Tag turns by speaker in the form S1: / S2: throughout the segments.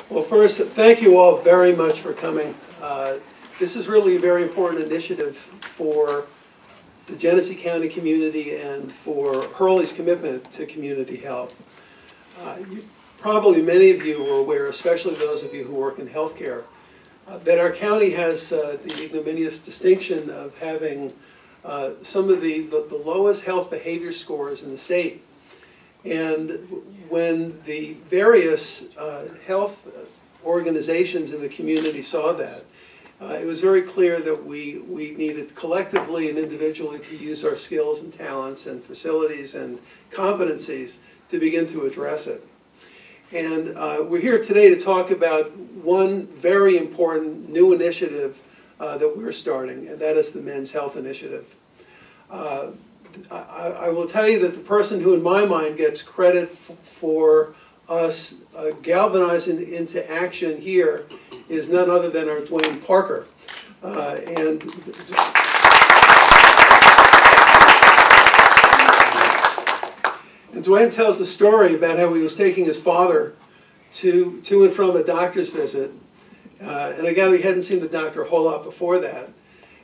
S1: Well, first, thank you all very much for coming. This is really a very important initiative for the Genesee County community and for Hurley's commitment to community health. Probably many of you are aware, especially those of you who work in healthcare, that our county has the ignominious distinction of having some of the lowest health behavior scores in the state. And when the various health organizations in the community saw that, it was very clear that we needed collectively and individually to use our skills and talents and facilities and competencies to begin to address it. And we're here today to talk about one very important new initiative that we're starting, and that is the Men's Health Initiative. I will tell you that the person who in my mind gets credit for us galvanizing into action here is none other than our Dwayne Parker. And Dwayne tells the story about how he was taking his father to and from a doctor's visit. And I gather he hadn't seen the doctor a whole lot before that.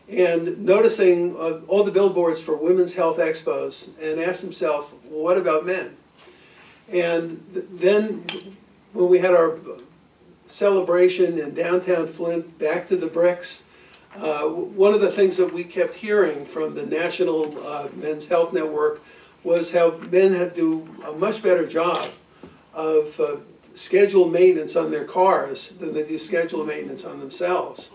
S1: And noticing all the billboards for women's health expos, and asked himself, well, what about men? And then when we had our celebration in downtown Flint, back to the bricks, one of the things that we kept hearing from the National Men's Health Network was how men had to do a much better job of scheduled maintenance on their cars than they do scheduled maintenance on themselves.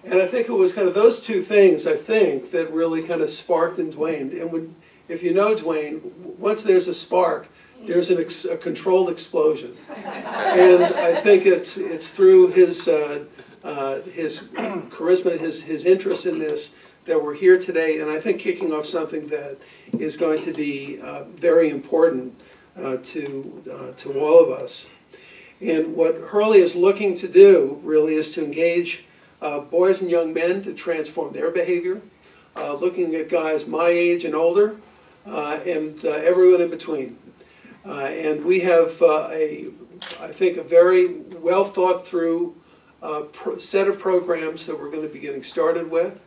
S1: And I think it was kind of those two things, I think, that really kind of sparked in Dwayne. And if you know Dwayne, once there's a spark, there's a controlled explosion. And I think it's through his charisma, his interest in this, that we're here today. And I think kicking off something that is going to be very important to all of us. And what Hurley is looking to do really is to engage boys and young men to transform their behavior, looking at guys my age and older, and everyone in between. And we have, I think, a very well thought through set of programs that we're going to be getting started with.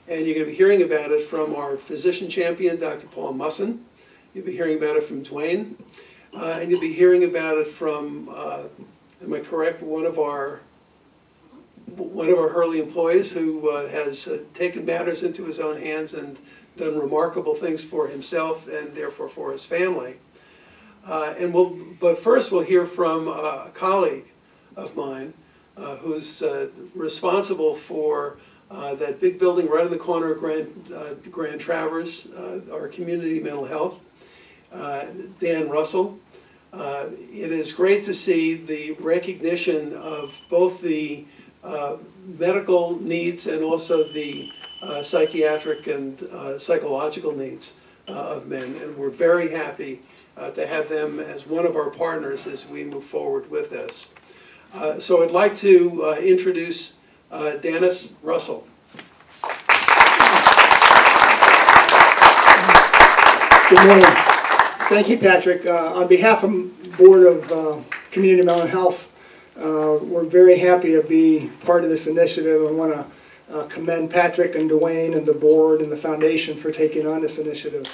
S1: And you're going to be hearing about it from our physician champion, Dr. Paul Musson. You'll be hearing about it from Dwayne. And you'll be hearing about it from, am I correct, one of our Hurley employees who has taken matters into his own hands and done remarkable things for himself and therefore for his family. But first we'll hear from a colleague of mine who's responsible for that big building right in the corner of Grand Traverse, our community mental health, Dan Russell. It is great to see the recognition of both the medical needs and also the psychiatric and psychological needs of men, and we're very happy to have them as one of our partners as we move forward with this. So I'd like to introduce Dennis Russell.
S2: Good morning. Thank you, Patrick. On behalf of the Board of Community Mental Health, we're very happy to be part of this initiative. I want to commend Patrick and Dwayne and the board and the foundation for taking on this initiative.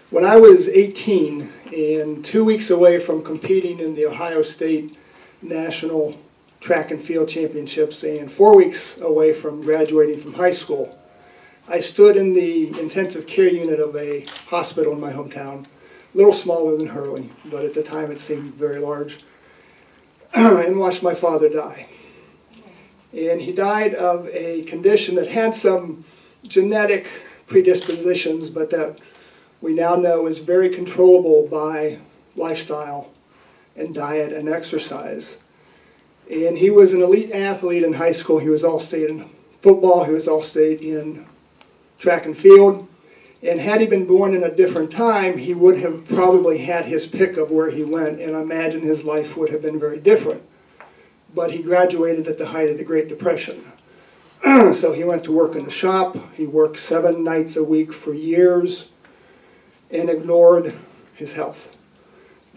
S2: When I was 18 and 2 weeks away from competing in the Ohio State National Track and Field Championships and 4 weeks away from graduating from high school, I stood in the intensive care unit of a hospital in my hometown, a little smaller than Hurley, but at the time it seemed very large, and watched my father die. And he died of a condition that had some genetic predispositions, but that we now know is very controllable by lifestyle and diet and exercise. And he was an elite athlete in high school. He was all-state in football. He was all-state in track and field. And had he been born in a different time, he would have probably had his pick of where he went, and I imagine his life would have been very different. But he graduated at the height of the Great Depression. So he went to work in the shop. He worked 7 nights a week for years and ignored his health.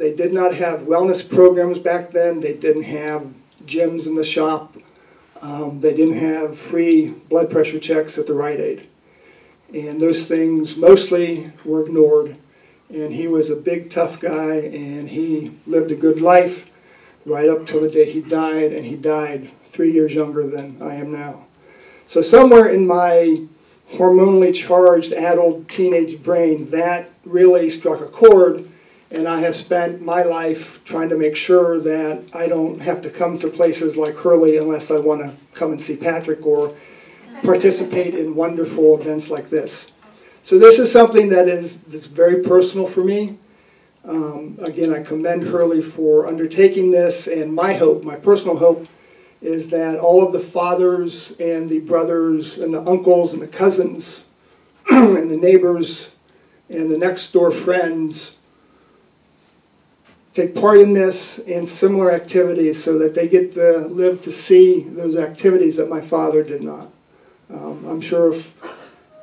S2: They did not have wellness programs back then. They didn't have gyms in the shop. They didn't have free blood pressure checks at the Rite Aid. And those things mostly were ignored. And he was a big, tough guy, and he lived a good life right up till the day he died, and he died 3 years younger than I am now. So somewhere in my hormonally charged adult teenage brain, that really struck a chord, and I have spent my life trying to make sure that I don't have to come to places like Hurley unless I want to come and see Patrick or participate in wonderful events like this. So this is something that's very personal for me. Again, I commend Hurley for undertaking this, and my hope, my personal hope, is that all of the fathers and the brothers and the uncles and the cousins and the neighbors and the next door friends take part in this and similar activities so that they get to live to see those activities that my father did not. I'm sure if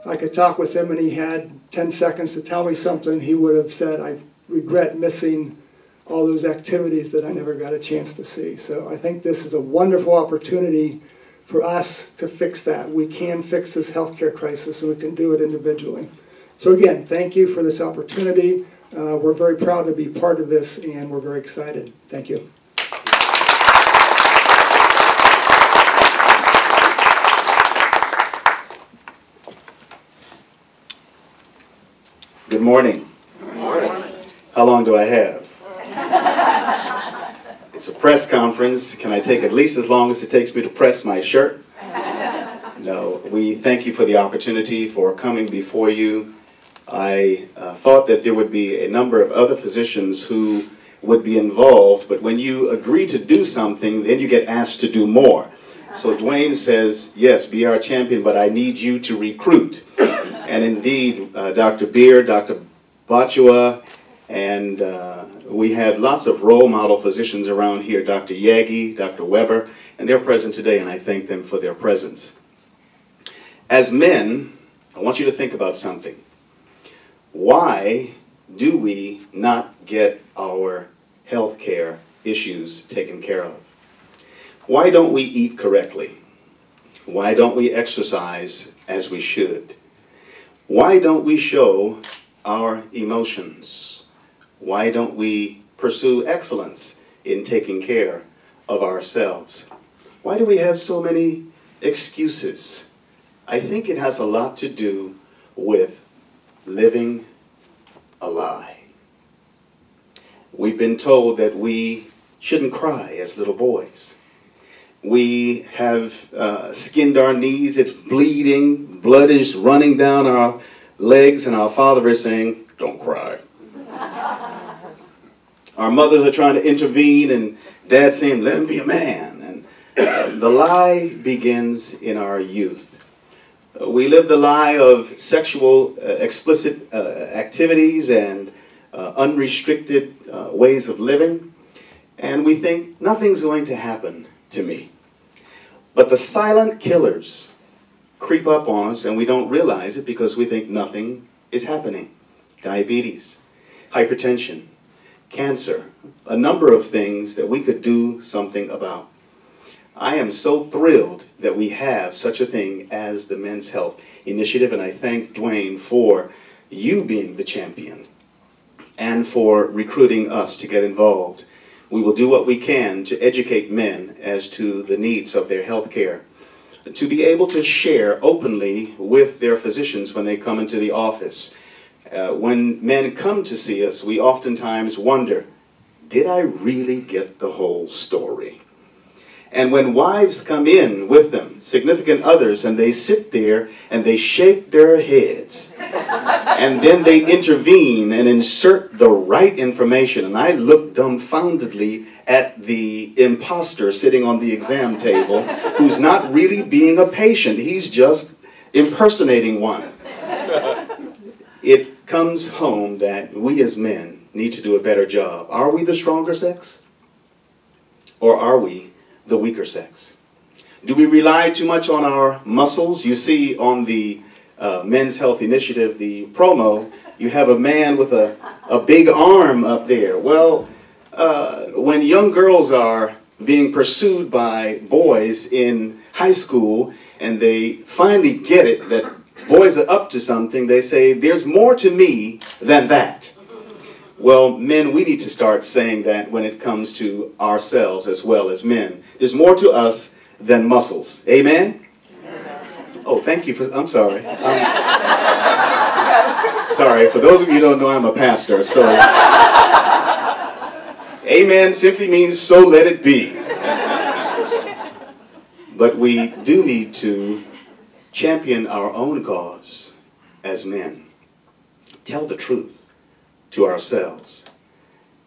S2: I could talk with him and he had 10 seconds to tell me something, he would have said, I regret missing all those activities that I never got a chance to see. So I think this is a wonderful opportunity for us to fix that. We can fix this healthcare crisis, and we can do it individually. So again, thank you for this opportunity. We're very proud to be part of this, and we're very excited. Thank you.
S3: Good morning.
S4: Good morning.
S3: How long do I have? It's a press conference. Can I take at least as long as it takes me to press my shirt? No, we thank you for the opportunity for coming before you. I thought that there would be a number of other physicians who would be involved, but when you agree to do something, then you get asked to do more. So Dwayne says, yes, be our champion, but I need you to recruit. And indeed, Dr. Beer, Dr. Bachua, and we have lots of role model physicians around here, Dr. Yagi, Dr. Weber, and they're present today, and I thank them for their presence. As men, I want you to think about something. Why do we not get our health care issues taken care of? Why don't we eat correctly? Why don't we exercise as we should? Why don't we show our emotions? Why don't we pursue excellence in taking care of ourselves? Why do we have so many excuses? I think it has a lot to do with living a lie. We've been told that we shouldn't cry as little boys. We have skinned our knees, it's bleeding, blood is running down our legs, and our father is saying, don't cry. Our mothers are trying to intervene, and dad's saying, let him be a man. And the lie begins in our youth. We live the lie of sexual explicit activities and unrestricted ways of living, and we think nothing's going to happen to me. But the silent killers creep up on us, and we don't realize it because we think nothing is happening. Diabetes, hypertension, cancer, a number of things that we could do something about. I am so thrilled that we have such a thing as the Men's Health Initiative, and I thank Dwayne for you being the champion and for recruiting us to get involved. We will do what we can to educate men as to the needs of their health care, to be able to share openly with their physicians when they come into the office. When men come to see us, we oftentimes wonder, did I really get the whole story? And when wives come in with them, significant others, and they sit there and they shake their heads, and then they intervene and insert the right information, and I look dumbfoundedly at the imposter sitting on the exam table who's not really being a patient, he's just impersonating one. It comes home that we as men need to do a better job. Are we the stronger sex? Or are we the weaker sex? Do we rely too much on our muscles? You see on the Men's Health Initiative, the promo, you have a man with a big arm up there. Well, when young girls are being pursued by boys in high school and they finally get it that boys are up to something, they say, there's more to me than that. Well, men, we need to start saying that when it comes to ourselves as well as men. There's more to us than muscles. Amen? Oh, thank you for, I'm sorry. Sorry, for those of you who don't know, I'm a pastor, so amen simply means so let it be. But we do need to champion our own cause as men. Tell the truth to ourselves.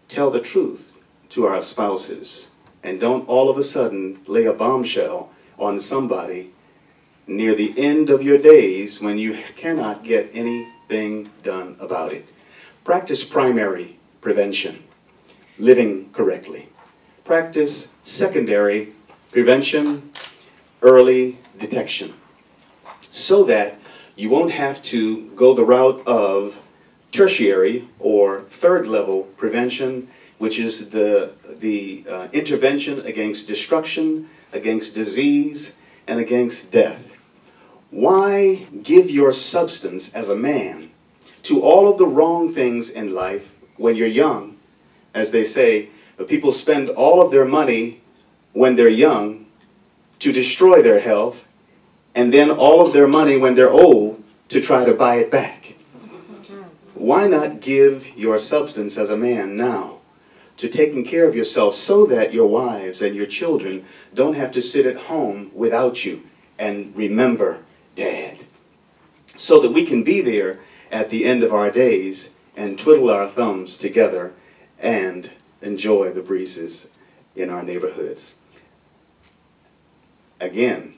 S3: Tell the truth to our spouses. And don't all of a sudden lay a bombshell on somebody near the end of your days when you cannot get anything done about it. Practice primary prevention, living correctly. Practice secondary prevention, early detection, so that you won't have to go the route of tertiary or third level prevention, which is the intervention against destruction, against disease, and against death. Why give your substance as a man to all of the wrong things in life when you're young? As they say, people spend all of their money when they're young to destroy their health, and then all of their money when they're old to try to buy it back. Why not give your substance as a man now to taking care of yourself so that your wives and your children don't have to sit at home without you and remember Dad, so that we can be there at the end of our days and twiddle our thumbs together and enjoy the breezes in our neighborhoods. Again,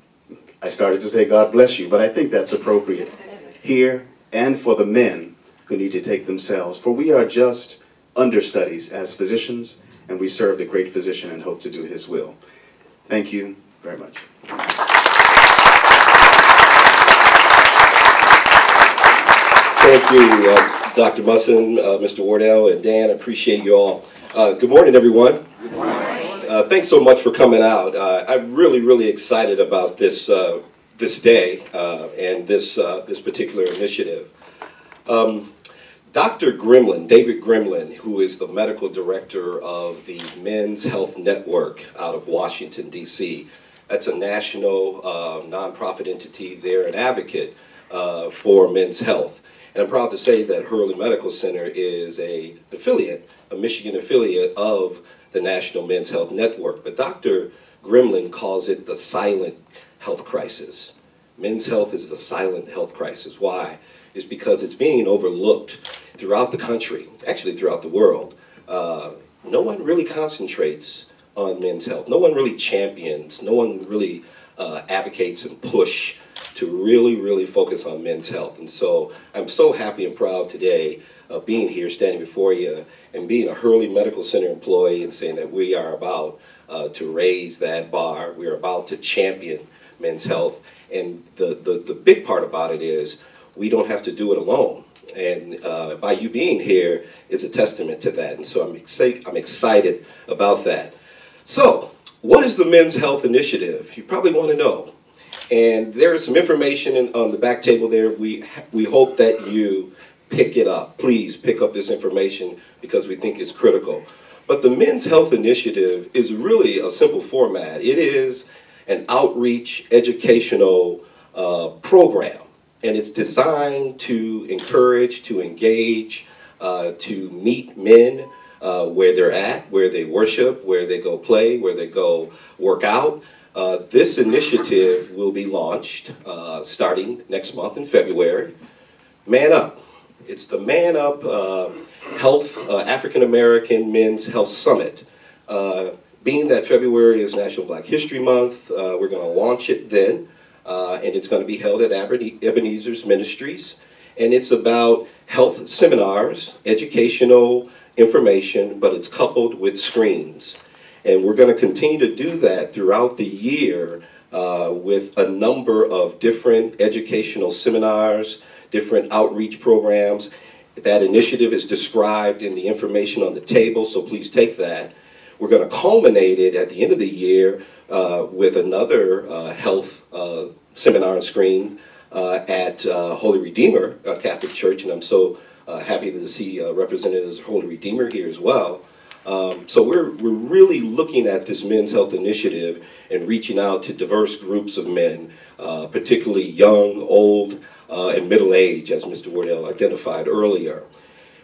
S3: I started to say God bless you, but I think that's appropriate here and for the men who need to take themselves. For we are just understudies as physicians, and we serve the great physician and hope to do his will. Thank you very much.
S4: Thank you, Dr. Musson, Mr. Wardell, and Dan. I appreciate you all. Good morning, everyone. Good morning. Thanks so much for coming out. I'm really excited about this this day and this particular initiative. Dr. Gremlin, David Gremlin, who is the medical director of the Men's Health Network out of Washington, D.C. That's a national nonprofit entity. They're an advocate for men's health. And I'm proud to say that Hurley Medical Center is an affiliate, a Michigan affiliate of the National Men's Health Network. But Dr. Gremlin calls it the silent health crisis. Men's health is the silent health crisis. Why? It's because it's being overlooked throughout the country, actually throughout the world. No one really concentrates on men's health. No one really champions. No one really advocates and push to really focus on men's health. And so I'm so happy and proud today of being here, standing before you, and being a Hurley Medical Center employee and saying that we are about to raise that bar. We're about to champion men's health. And the big part about it is we don't have to do it alone. And by you being here is a testament to that. And so I'm excited about that. So what is the Men's Health Initiative? You probably want to know. And there is some information on the back table there. We hope that you pick it up. Please pick up this information because we think it's critical. But the Men's Health Initiative is really a simple format. It is an outreach educational program. And it's designed to encourage, to engage, to meet men where they're at, where they worship, where they go play, where they go work out. This initiative will be launched starting next month in February. Man Up. It's the Man Up Health African American Men's Health Summit. Being that February is National Black History Month, we're going to launch it then. And it's going to be held at Ebenezer's Ministries. And it's about health seminars, educational information, but it's coupled with screens. And we're going to continue to do that throughout the year with a number of different educational seminars, different outreach programs. That initiative is described in the information on the table, so please take that. We're going to culminate it at the end of the year with another health seminar and screen at Holy Redeemer Catholic Church, and I'm so happy to see representatives of Holy Redeemer here as well. So we're really looking at this men's health initiative and reaching out to diverse groups of men, particularly young, old, and middle age, as Mr. Wardell identified earlier.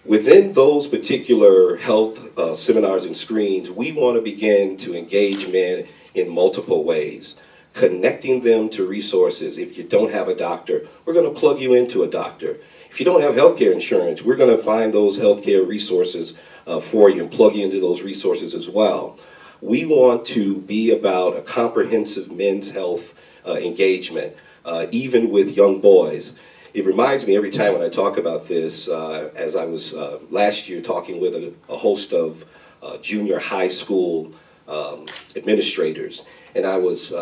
S4: Within those particular health seminars and screens, we want to begin to engage men in multiple ways, connecting them to resources. If you don't have a doctor, we're going to plug you into a doctor. If you don't have healthcare insurance, we're going to find those healthcare resources for you and plug you into those resources as well. We want to be about a comprehensive men's health engagement, even with young boys. It reminds me every time when I talk about this, as I was last year talking with a host of junior high school administrators, and I was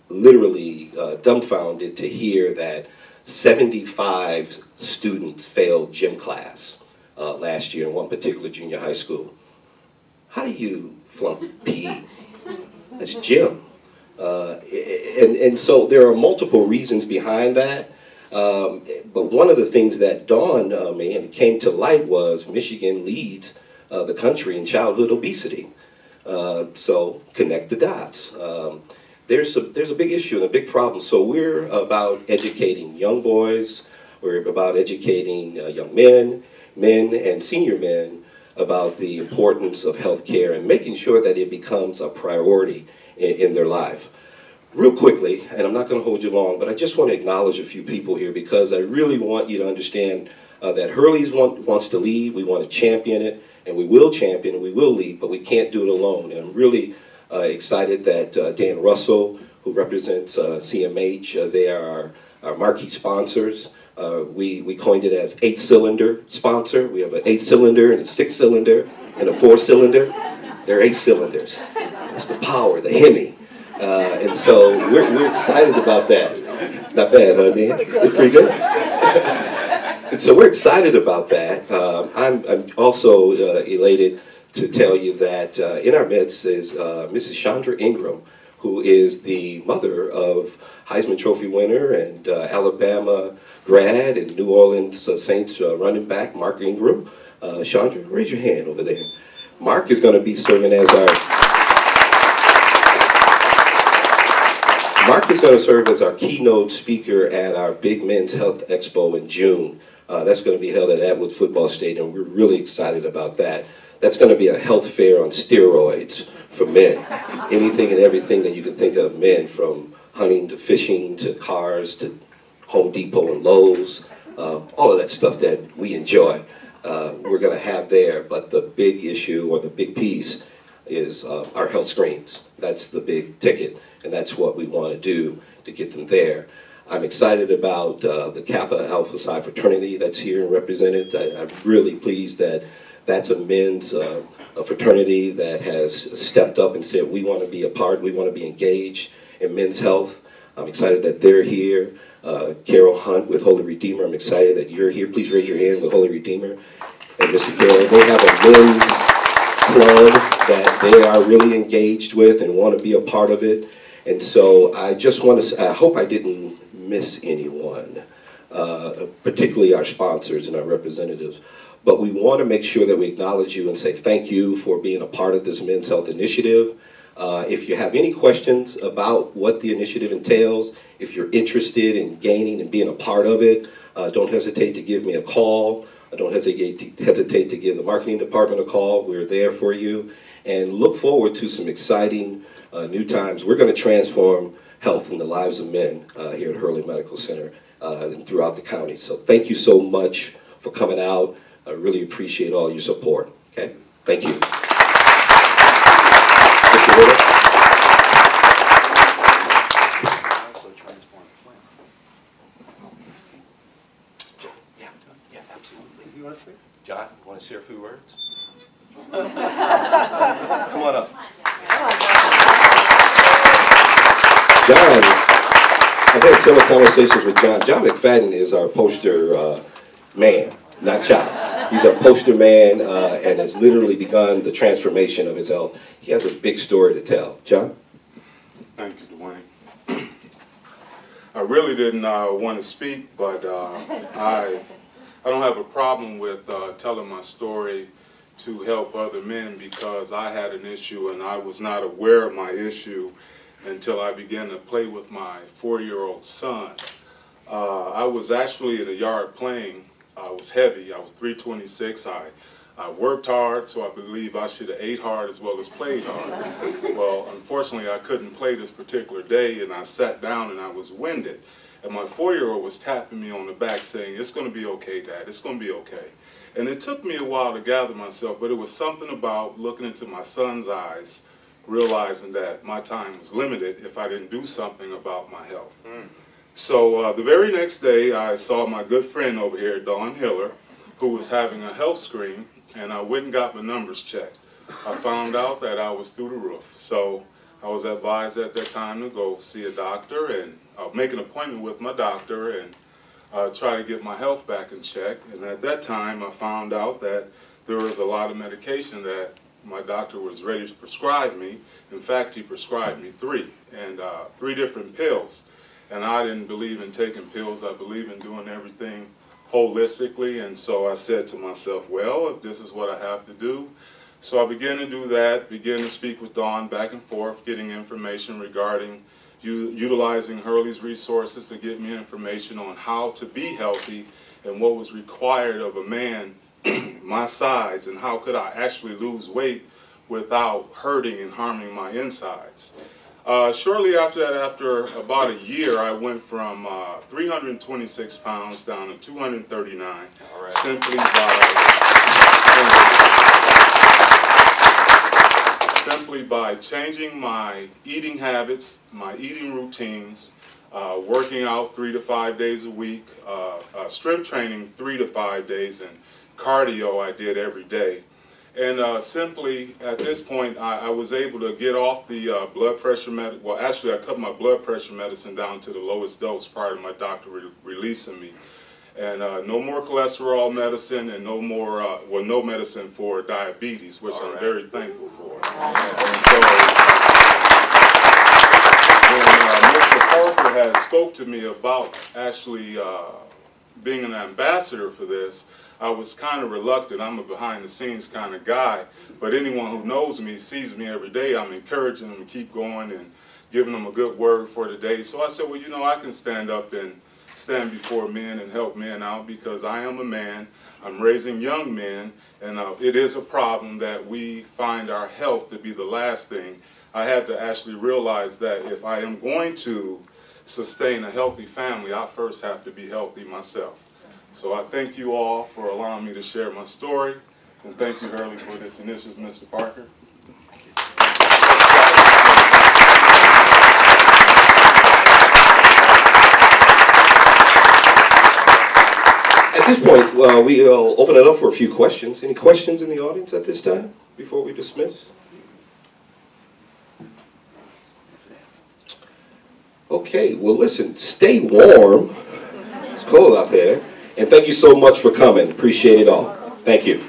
S4: literally dumbfounded to hear that 75 students failed gym class last year in one particular junior high school. How do you flunk PE? That's gym. And so there are multiple reasons behind that. But one of the things that dawned on me and came to light was Michigan leads the country in childhood obesity. So connect the dots. There's a big issue and a big problem. So we're about educating young boys. We're about educating young men and senior men about the importance of health care and making sure that it becomes a priority in their life. Real quickly, and I'm not going to hold you long, but I just want to acknowledge a few people here because I really want you to understand that Hurley's wants to lead, we want to champion it, and we will champion and we will lead, but we can't do it alone. And I'm really excited that Dan Russell, who represents CMH, they are our marquee sponsors. We coined it as 8-cylinder sponsor. We have an 8-cylinder and a 6-cylinder and a 4-cylinder. They're 8 cylinders. That's the power, the Hemi. And so we're excited about that. Not bad, huh, Dan? It's pretty good. And so we're excited about that. I'm also elated to tell you that in our midst is Mrs. Chandra Ingram, who is the mother of Heisman Trophy winner and Alabama grad and New Orleans Saints running back, Mark Ingram. Chandra, raise your hand over there. Mark is going to be serving as our keynote speaker at our big Men's Health Expo in June. That's going to be held at Atwood Football Stadium. We're really excited about that. That's going to be a health fair on steroids for men. Anything and everything that you can think of men, from hunting to fishing to cars to Home Depot and Lowe's, all of that stuff that we enjoy, we're going to have there. But the big issue or the big piece is our health screens. That's the big ticket, and that's what we want to do to get them there. I'm excited about the Kappa Alpha Psi fraternity that's here and represented. I'm really pleased that that's a men's a fraternity that has stepped up and said, we want to be a part, we want to be engaged in men's health. I'm excited that they're here. Carol Hunt with Holy Redeemer, I'm excited that you're here. Please raise your hand with Holy Redeemer. And Mr. Carol, they have a men's club that they are really engaged with and want to be a part of it. And so I just want to, I hope I didn't miss anyone, particularly our sponsors and our representatives. But we want to make sure that we acknowledge you and say thank you for being a part of this Men's Health Initiative. If you have any questions about what the initiative entails, if you're interested in gaining and being a part of it, don't hesitate to give me a call. Don't hesitate to give the marketing department a call. We're there for you. And look forward to some exciting new times. We're going to transform health in the lives of men here at Hurley Medical Center and throughout the county. So thank you so much for coming out. I really appreciate all your support. Okay? Thank you. Mr. Whittaker? Yeah, absolutely.
S1: You want to speak?
S4: John, you want to share a few words? Come on up. John, I've had several conversations with John. John McFadden is our poster man, not child. He's a poster man and has literally begun the transformation of his health. He has a big story to tell. John?
S5: Thank you, Dwayne. I really didn't want to speak, but I don't have a problem with telling my story to help other men, because I had an issue and I was not aware of my issue until I began to play with my 4-year-old son. I was actually in a yard playing. I was heavy. I was 326. I worked hard, so I believe I should have ate hard as well as played hard. Well, unfortunately, I couldn't play this particular day, and I sat down and I was winded. And my 4-year-old was tapping me on the back saying, "It's going to be okay, Dad. It's going to be okay." And it took me a while to gather myself, but it was something about looking into my son's eyes, realizing that my time was limited if I didn't do something about my health. So the very next day, I saw my good friend over here, Dawn Hiller, who was having a health screen, and I went and got my numbers checked. I found out that I was through the roof. So I was advised at that time to go see a doctor and make an appointment with my doctor and try to get my health back in check. And at that time, I found out that there was a lot of medication that my doctor was ready to prescribe me. In fact, he prescribed me 3 different pills. And I didn't believe in taking pills. I believe in doing everything holistically. And so I said to myself, well, if this is what I have to do. So I began to do that, began to speak with Dawn back and forth, getting information regarding utilizing Hurley's resources to get me information on how to be healthy and what was required of a man my size, and how could I actually lose weight without hurting and harming my insides. Shortly after that, after about a year, I went from 326 pounds down to 239, simply by changing my eating habits, my eating routines, working out 3 to 5 days a week, strength training 3 to 5 days, and cardio I did every day. And simply, at this point, I was able to get off the blood pressure medicine. Well, actually, I cut my blood pressure medicine down to the lowest dose prior to my doctor releasing me. And no more cholesterol medicine, and no more, well, no medicine for diabetes, which I'm very thankful for. And so, when Mr. Parker had spoke to me about actually being an ambassador for this, I was kind of reluctant. I'm a behind-the-scenes kind of guy, but anyone who knows me, sees me every day, I'm encouraging them to keep going and giving them a good word for the day. So I said, well, you know, I can stand up and stand before men and help men out, because I am a man. I'm raising young men, and it is a problem that we find our health to be the last thing. I had to actually realize that if I am going to sustain a healthy family, I first have to be healthy myself. So I thank you all for allowing me to share my story, and thank you, Hurley, for this initiative, Mr. Parker.
S4: At this point, we'll open it up for a few questions. Any questions in the audience at this time before we dismiss? Okay, well, listen, stay warm. It's cold out there. And thank you so much for coming. Appreciate it all. Thank you.